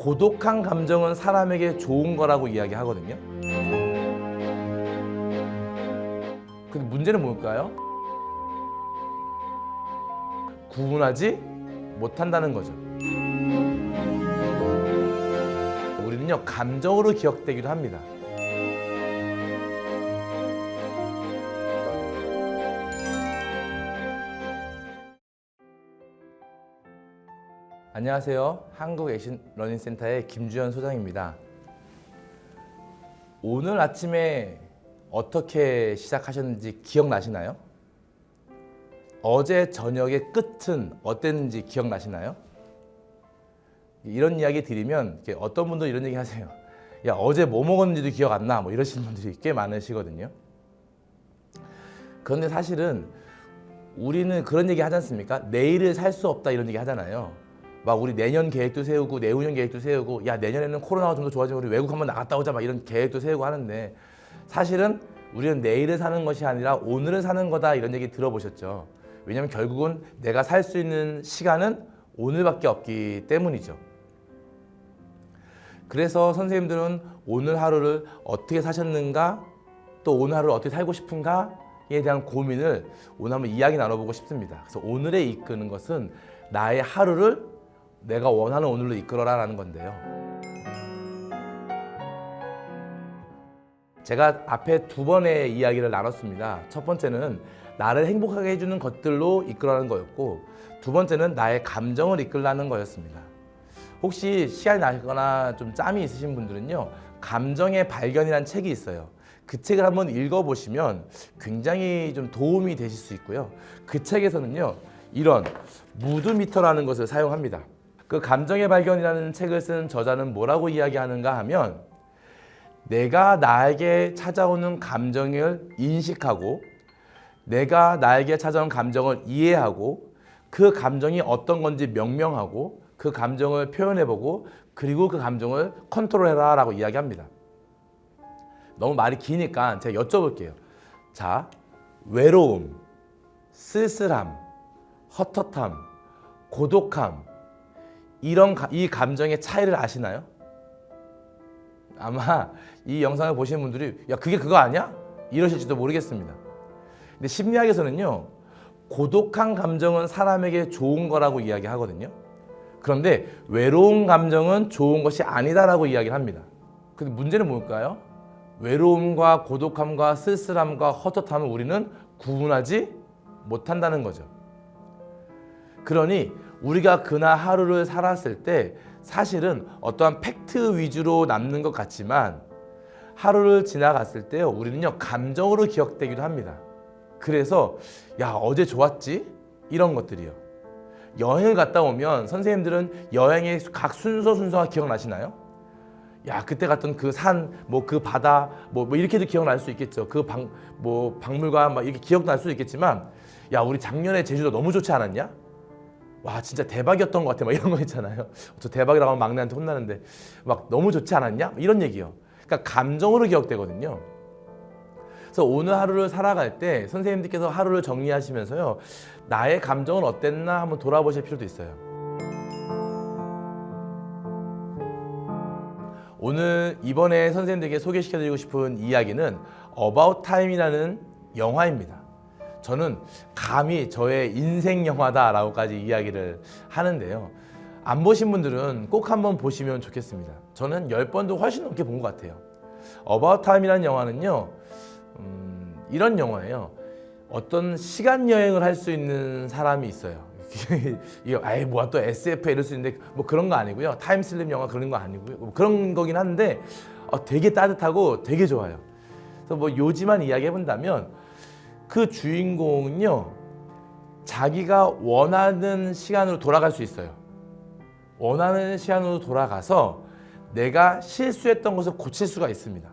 고독한 감정은 사람에게 좋은 거라고 이야기하거든요. 근데 문제는 뭘까요? 구분하지 못한다는 거죠. 우리는요, 감정으로 기억되기도 합니다. 안녕하세요. 한국 액션 러닝센터의 김주현 소장입니다. 오늘 아침에 어떻게 시작하셨는지 기억나시나요? 어제 저녁의 끝은 어땠는지 기억나시나요? 이런 이야기 드리면 어떤 분도 이런 얘기 하세요. 야, 어제 뭐 먹었는지도 기억 안 나. 뭐 이러시는 분들이 꽤 많으시거든요. 그런데 사실은 우리는 그런 얘기 하지 않습니까? 내일을 살 수 없다 이런 얘기 하잖아요. 막 우리 내년 계획도 세우고 내후년 계획도 세우고, 야, 내년에는 코로나가 좀 더 좋아지면 우리 외국 한번 나갔다 오자, 막 이런 계획도 세우고 하는데, 사실은 우리는 내일을 사는 것이 아니라 오늘을 사는 거다 이런 얘기 들어보셨죠? 왜냐하면 결국은 내가 살 수 있는 시간은 오늘밖에 없기 때문이죠. 그래서 선생님들은 오늘 하루를 어떻게 사셨는가, 또 오늘 하루를 어떻게 살고 싶은가에 대한 고민을 오늘 한번 이야기 나눠보고 싶습니다. 그래서 오늘에 이끄는 것은 나의 하루를 내가 원하는 오늘로 이끌어라 라는 건데요. 제가 앞에 두 번의 이야기를 나눴습니다. 첫 번째는 나를 행복하게 해주는 것들로 이끌어라는 거였고, 두 번째는 나의 감정을 이끌라는 거였습니다. 혹시 시간이 나거나 좀 짬이 있으신 분들은요, 감정의 발견이라는 책이 있어요. 그 책을 한번 읽어보시면 굉장히 좀 도움이 되실 수 있고요. 그 책에서는요, 이런 무드미터라는 것을 사용합니다. 그 감정의 발견이라는 책을 쓴 저자는 뭐라고 이야기하는가 하면, 내가 나에게 찾아오는 감정을 인식하고 내가 나에게 찾아온 감정을 이해하고 그 감정이 어떤 건지 명명하고 그 감정을 표현해보고 그리고 그 감정을 컨트롤해라 라고 이야기합니다. 너무 말이 기니까 제가 여쭤볼게요. 자, 외로움, 쓸쓸함, 헛헛함, 고독함, 이 감정의 차이를 아시나요? 아마 이 영상을 보시는 분들이 야, 그게 그거 아니야? 이러실지도 모르겠습니다. 근데 심리학에서는요, 고독한 감정은 사람에게 좋은 거라고 이야기하거든요. 그런데 외로운 감정은 좋은 것이 아니다라고 이야기를 합니다. 근데 문제는 뭘까요? 외로움과 고독함과 쓸쓸함과 헛헛함을 우리는 구분하지 못한다는 거죠. 그러니 우리가 그날 하루를 살았을 때 사실은 어떠한 팩트 위주로 남는 것 같지만 하루를 지나갔을 때요, 우리는요, 감정으로 기억되기도 합니다. 그래서 야, 어제 좋았지? 이런 것들이요. 여행을 갔다 오면 선생님들은 여행의 각 순서가 기억나시나요? 야, 그때 갔던 그 산, 뭐 그 바다, 뭐 이렇게도 기억날 수 있겠죠. 그 박물관 막 이렇게 기억날 수 있겠지만, 야, 우리 작년에 제주도 너무 좋지 않았냐? 와, 진짜 대박이었던 것 같아. 막 이런 거 있잖아요. 저 대박이라고 하면 막내한테 혼나는데 막 너무 좋지 않았냐? 이런 얘기요. 그러니까 감정으로 기억되거든요. 그래서 오늘 하루를 살아갈 때 선생님들께서 하루를 정리하시면서요, 나의 감정은 어땠나 한번 돌아보실 필요도 있어요. 오늘 이번에 선생님들에게 소개시켜드리고 싶은 이야기는 About Time이라는 영화입니다. 저는 감히 저의 인생 영화다라고까지 이야기를 하는데요. 안 보신 분들은 꼭 한번 보시면 좋겠습니다. 저는 10번도 훨씬 넘게 본 것 같아요. About Time이라는 영화는요, 이런 영화예요. 어떤 시간 여행을 할 수 있는 사람이 있어요. 이거 아예 뭐야 또 SF 이럴 수 있는데 뭐 그런 거 아니고요. 타임슬립 영화 그런 거 아니고요. 뭐 그런 거긴 한데 되게 따뜻하고 되게 좋아요. 그래서 뭐 요지만 이야기해 본다면, 그 주인공은요, 자기가 원하는 시간으로 돌아갈 수 있어요. 원하는 시간으로 돌아가서 내가 실수했던 것을 고칠 수가 있습니다.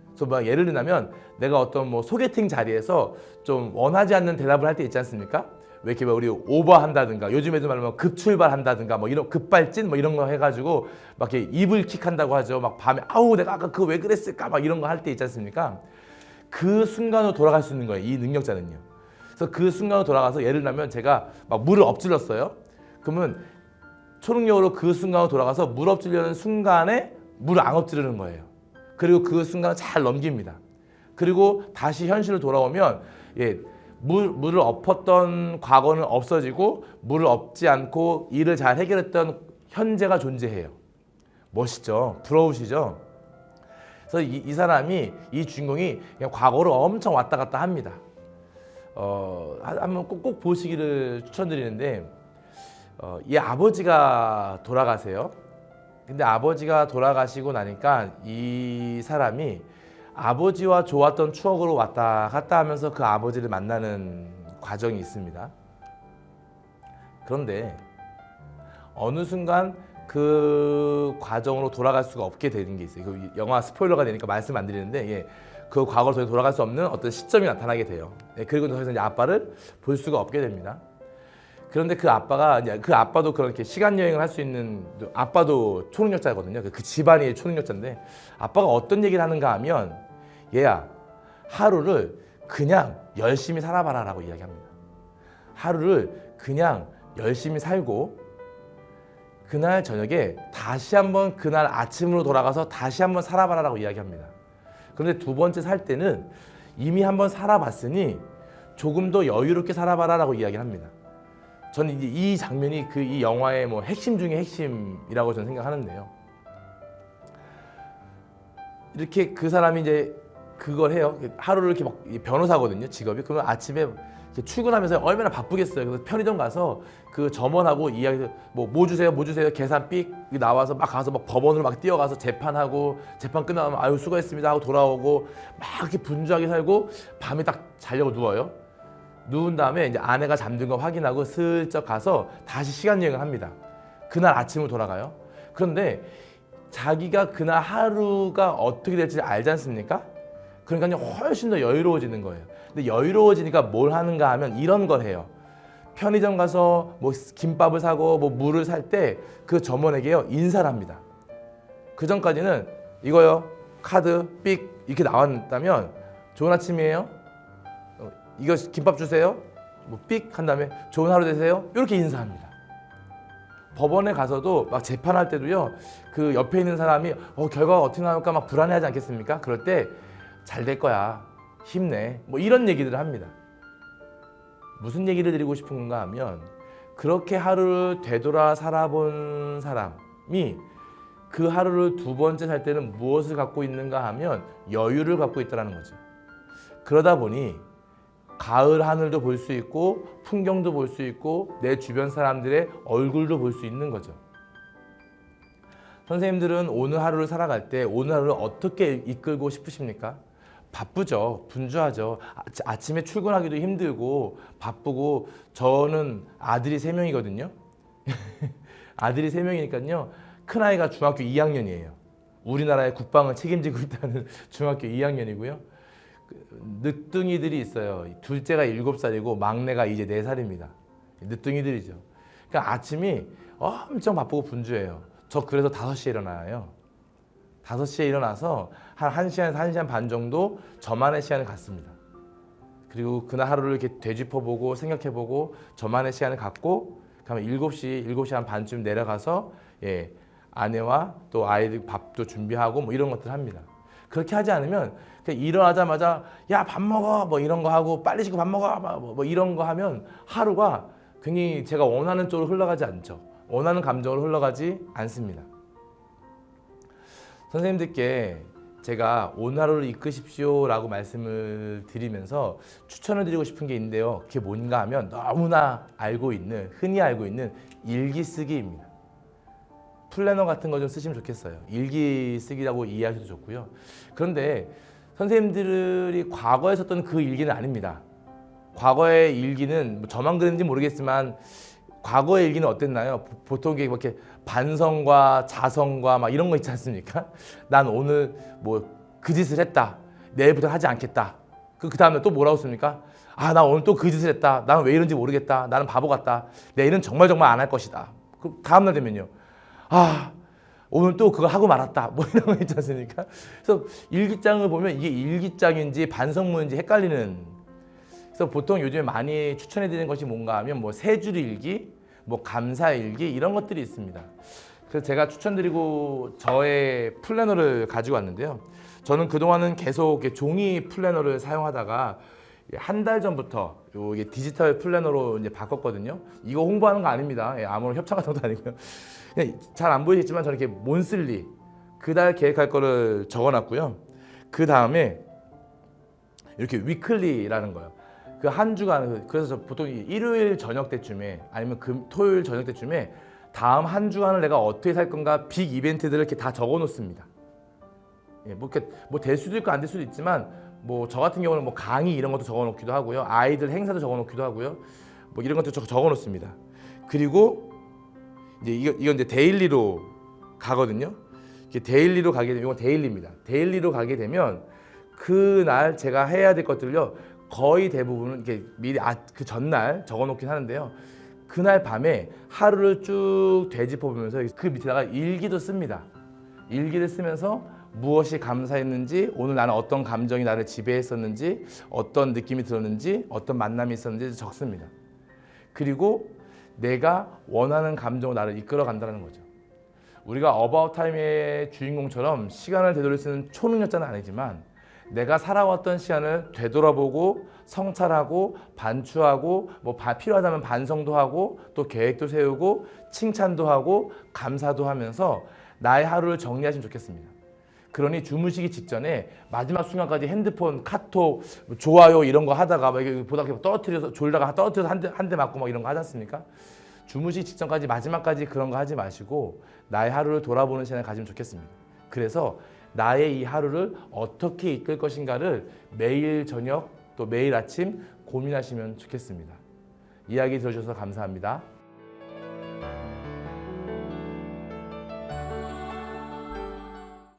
그래서 뭐 예를 들면 내가 어떤 뭐 소개팅 자리에서 좀 원하지 않는 대답을 할 때 있지 않습니까? 왜 이렇게 우리 오버한다든가, 요즘 애들 말하면 급출발한다든가, 뭐 이런 급발진 뭐 이런 거 해가지고 막 이렇게 이불킥한다고 하죠. 막 밤에 아우 내가 아까 그거 왜 그랬을까 막 이런 거 할 때 있지 않습니까? 그 순간으로 돌아갈 수 있는 거예요, 이 능력자는요. 그래서 그 순간으로 돌아가서 예를 들면 제가 막 물을 엎질렀어요. 그러면 초능력으로 그 순간으로 돌아가서 물 엎지려는 순간에 물을 안 엎지르는 거예요. 그리고 그 순간을 잘 넘깁니다. 그리고 다시 현실로 돌아오면 물을 엎었던 과거는 없어지고 물을 엎지 않고 일을 잘 해결했던 현재가 존재해요. 멋있죠? 부러우시죠? 그래서 이 사람이, 이 주인공이 그냥 과거로 엄청 왔다 갔다 합니다. 한번 꼭 보시기를 추천드리는데, 이 아버지가 돌아가세요. 근데 아버지가 돌아가시고 나니까 이 사람이 아버지와 좋았던 추억으로 왔다 갔다 하면서 그 아버지를 만나는 과정이 있습니다. 그런데 어느 순간 그 과정으로 돌아갈 수가 없게 되는 게 있어요. 그 영화 스포일러가 되니까 말씀 안 드리는데, 그 과거로 더 돌아갈 수 없는 어떤 시점이 나타나게 돼요. 그리고 더 이상 이제 아빠를 볼 수가 없게 됩니다. 그런데 그 아빠도 그렇게 시간 여행을 할 수 있는, 아빠도 초능력자거든요. 그 집안이 초능력자인데, 아빠가 어떤 얘기를 하는가 하면, 얘야, 하루를 그냥 열심히 살아봐라라고 이야기합니다. 하루를 그냥 열심히 살고 그날 저녁에 다시 한번 그날 아침으로 돌아가서 다시 한번 살아봐라라고 이야기합니다. 그런데 두 번째 살 때는 이미 한번 살아봤으니 조금 더 여유롭게 살아봐라라고 이야기를 합니다. 저는 이제 이 장면이 이 영화의 뭐 핵심 중에 핵심이라고 저는 생각하는데요. 이렇게 그 사람이 이제 그걸 해요. 하루를 이렇게 막 변호사거든요, 직업이. 그러면 아침에 출근하면서 얼마나 바쁘겠어요. 그래서 편의점 가서 그 점원하고 이야기, 뭐 주세요, 계산 삑 나와서 막 가서 막 법원으로 막 뛰어가서 재판하고, 재판 끝나면 아유 수고했습니다 하고 돌아오고, 막 이렇게 분주하게 살고 밤에 딱 자려고 누워요. 누운 다음에 이제 아내가 잠든 거 확인하고 슬쩍 가서 다시 시간 여행을 합니다. 그날 아침으로 돌아가요. 그런데 자기가 그날 하루가 어떻게 될지 알지 않습니까? 그러니까 훨씬 더 여유로워지는 거예요. 근데 여유로워지니까 뭘 하는가 하면 이런 걸 해요. 편의점 가서 뭐 김밥을 사고 뭐 물을 살 때 그 점원에게요 인사를 합니다. 그 전까지는 이거요, 카드 삑 이렇게 나왔다면 좋은 아침이에요, 이거 김밥 주세요, 뭐 삑 한 다음에 좋은 하루 되세요, 이렇게 인사합니다. 법원에 가서도 막 재판할 때도요, 그 옆에 있는 사람이 결과가 어떻게 나올까 막 불안해하지 않겠습니까? 그럴 때 잘 될 거야, 힘내, 뭐 이런 얘기들을 합니다. 무슨 얘기를 드리고 싶은 건가 하면, 그렇게 하루를 되돌아 살아본 사람이 그 하루를 두 번째 살 때는 무엇을 갖고 있는가 하면 여유를 갖고 있다는 거죠. 그러다 보니 가을 하늘도 볼 수 있고 풍경도 볼 수 있고 내 주변 사람들의 얼굴도 볼 수 있는 거죠. 선생님들은 오늘 하루를 살아갈 때 오늘 하루를 어떻게 이끌고 싶으십니까? 바쁘죠. 분주하죠. 아침에 출근하기도 힘들고 바쁘고, 저는 아들이 3명이거든요. 아들이 3명이니까요. 큰아이가 중학교 2학년이에요. 우리나라의 국방을 책임지고 있다는 중학교 2학년이고요. 늦둥이들이 있어요. 둘째가 7살이고 막내가 이제 4살입니다. 늦둥이들이죠. 그러니까 아침이 엄청 바쁘고 분주해요. 저 그래서 5시에 일어나요. 5시에 일어나서 한 1시간에서 1시간 반 정도 저만의 시간을 갖습니다. 그리고 그날 하루를 이렇게 되짚어보고 생각해보고 저만의 시간을 갖고, 그다음에 7시 한 반쯤 내려가서 아내와 또 아이들 밥도 준비하고 뭐 이런 것들 합니다. 그렇게 하지 않으면 그냥 일어나자마자 야 밥 먹어 뭐 이런 거 하고, 빨리 씻고 밥 먹어 뭐 이런 거 하면 하루가 굉장히 제가 원하는 쪽으로 흘러가지 않죠. 원하는 감정으로 흘러가지 않습니다. 선생님들께 제가 오늘 하루를 이끄십시오 라고 말씀을 드리면서 추천을 드리고 싶은 게 있는데요. 그게 뭔가 하면 너무나 흔히 알고 있는 일기 쓰기입니다. 플래너 같은 거 좀 쓰시면 좋겠어요. 일기 쓰기라고 이해하셔도 좋고요. 그런데 선생님들이 과거에 썼던 그 일기는 아닙니다. 과거의 일기는 저만 그랬는지 모르겠지만 과거의 일기는 어땠나요? 보통 이렇게 반성과 자성과 막 이런 거 있지 않습니까? 난 오늘 뭐 그 짓을 했다, 내일부터 하지 않겠다. 그 다음에 또 뭐라고 씁니까? 나 오늘 또 그 짓을 했다, 나는 왜 이런지 모르겠다, 나는 바보 같다, 내일은 정말 안 할 것이다. 그 다음날 되면요, 오늘 또 그거 하고 말았다, 뭐 이런 거 있지 않습니까? 그래서 일기장을 보면 이게 일기장인지 반성문인지 헷갈리는. 그래서 보통 요즘에 많이 추천해 드리는 것이 뭔가 하면 뭐 3줄 일기, 뭐 감사일기 이런 것들이 있습니다. 그래서 제가 추천드리고 저의 플래너를 가지고 왔는데요. 저는 그동안은 계속 이렇게 종이 플래너를 사용하다가 한 달 전부터 이게 디지털 플래너로 이제 바꿨거든요. 이거 홍보하는 거 아닙니다. 아무런 협찬 같은 것도 아니고요. 잘 안 보이시지만 저는 이렇게 몬슬리 그달 계획할 거를 적어놨고요. 그 다음에 이렇게 위클리라는 거예요. 그 한 주간, 그래서 저 보통 일요일 저녁 때쯤에 아니면 토요일 저녁 때쯤에 다음 한 주간을 내가 어떻게 살 건가 빅 이벤트들을 이렇게 다 적어 놓습니다. 뭐 될 수도 있고 안 될 수도 있지만 뭐 저 같은 경우는 뭐 강의 이런 것도 적어 놓기도 하고요. 아이들 행사도 적어 놓기도 하고요. 뭐 이런 것도 적어 놓습니다. 그리고 이제 이건 이제 데일리로 가거든요. 이게 데일리로 가게 되면 이건 데일리입니다. 데일리로 가게 되면 그날 제가 해야 될 것들요. 거의 대부분은 이렇게 미리 그 전날 적어 놓긴 하는데요. 그날 밤에 하루를 쭉 되짚어 보면서 그 밑에다가 일기도 씁니다. 일기를 쓰면서 무엇이 감사했는지, 오늘 나는 어떤 감정이 나를 지배했었는지, 어떤 느낌이 들었는지, 어떤 만남이 있었는지 적습니다. 그리고 내가 원하는 감정으로 나를 이끌어 간다는 거죠. 우리가 어바웃 타임의 주인공처럼 시간을 되돌릴 수 있는 초능력자는 아니지만 내가 살아왔던 시간을 되돌아보고 성찰하고 반추하고 뭐 필요하다면 반성도 하고 또 계획도 세우고 칭찬도 하고 감사도 하면서 나의 하루를 정리하시면 좋겠습니다. 그러니 주무시기 직전에 마지막 순간까지 핸드폰, 카톡, 좋아요 이런 거 하다가 막 보다가 떨어뜨려서 졸다가 떨어뜨려서 한 대 맞고 막 이런 거 하지 않습니까? 주무시기 직전까지 마지막까지 그런 거 하지 마시고 나의 하루를 돌아보는 시간을 가지면 좋겠습니다. 그래서 나의 이 하루를 어떻게 이끌 것인가를 매일 저녁 또 매일 아침 고민하시면 좋겠습니다. 이야기 들어주셔서 감사합니다.